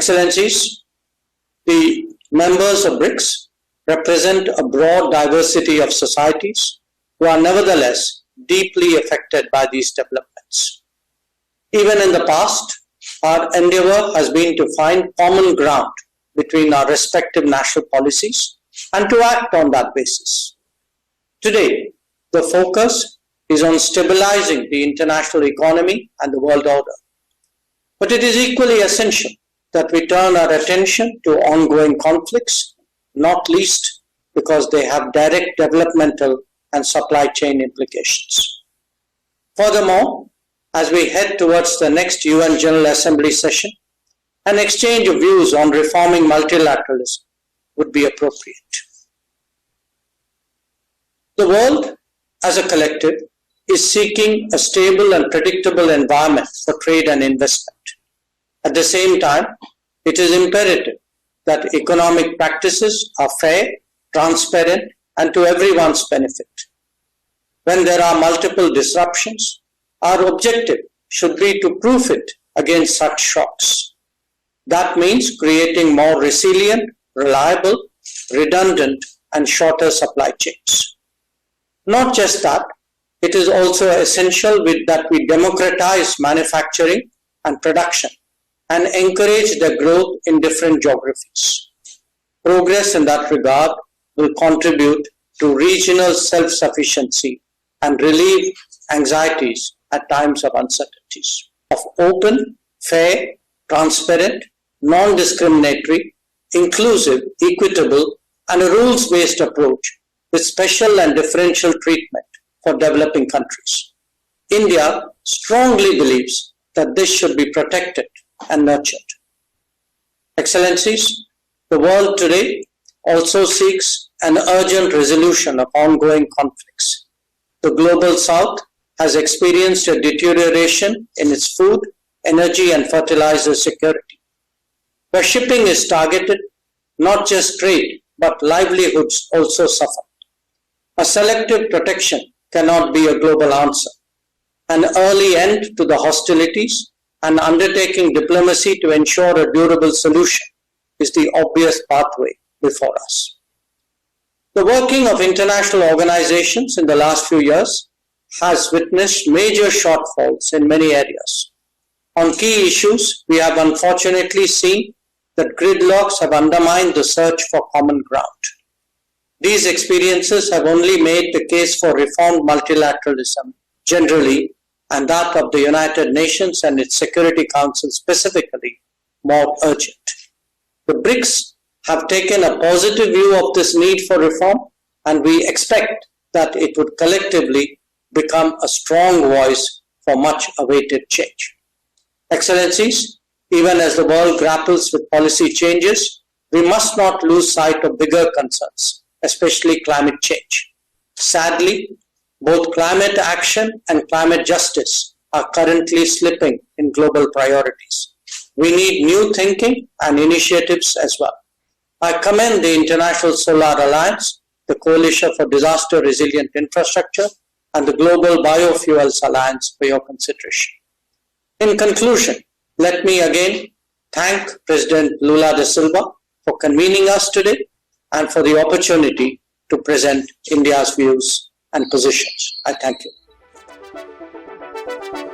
Excellencies, the members of BRICS represent a broad diversity of societies who are nevertheless deeply affected by these developments. Even in the past, our endeavor has been to find common ground between our respective national policies and to act on that basis. Today, the focus is on stabilizing the international economy and the world order. But it is equally essential that we turn our attention to ongoing conflicts, not least because they have direct developmental and supply chain implications. Furthermore, as we head towards the next UN General Assembly session, an exchange of views on reforming multilateralism would be appropriate. The world, as a collective, is seeking a stable and predictable environment for trade and investment. At the same time, it is imperative that economic practices are fair, transparent, and to everyone's benefit. When there are multiple disruptions, our objective should be to proof it against such shocks. That means creating more resilient, reliable, redundant, and shorter supply chains. Not just that, it is also essential that we democratize manufacturing and production and encourage their growth in different geographies. Progress in that regard will contribute to regional self-sufficiency and relieve anxieties at times of uncertainties. Of open, fair, transparent, non-discriminatory, inclusive, equitable, and a rules-based approach with special and differential treatment for developing countries. India strongly believes that this should be protected and nurtured. Excellencies, the world today also seeks an urgent resolution of ongoing conflicts. The global south has experienced a deterioration in its food, energy, and fertilizer security, where shipping is targeted, not just trade, but livelihoods also suffer. A selective protection cannot be a global answer. An early end to the hostilities and undertaking diplomacy to ensure a durable solution is the obvious pathway before us. The working of international organizations in the last few years has witnessed major shortfalls in many areas. On key issues, we have unfortunately seen that gridlocks have undermined the search for common ground. These experiences have only made the case for reformed multilateralism generally, and that of the United Nations and its Security Council specifically, more urgent. The BRICS have taken a positive view of this need for reform, and we expect that it would collectively become a strong voice for much awaited change. Excellencies, even as the world grapples with policy changes, we must not lose sight of bigger concerns, especially climate change. Sadly, both climate action and climate justice are currently slipping in global priorities. We need new thinking and initiatives as well. I commend the International Solar Alliance, the Coalition for Disaster Resilient Infrastructure, and the Global Biofuels Alliance for your consideration. In conclusion, let me again thank President Lula da Silva for convening us today and for the opportunity to present India's views and positions. I thank you.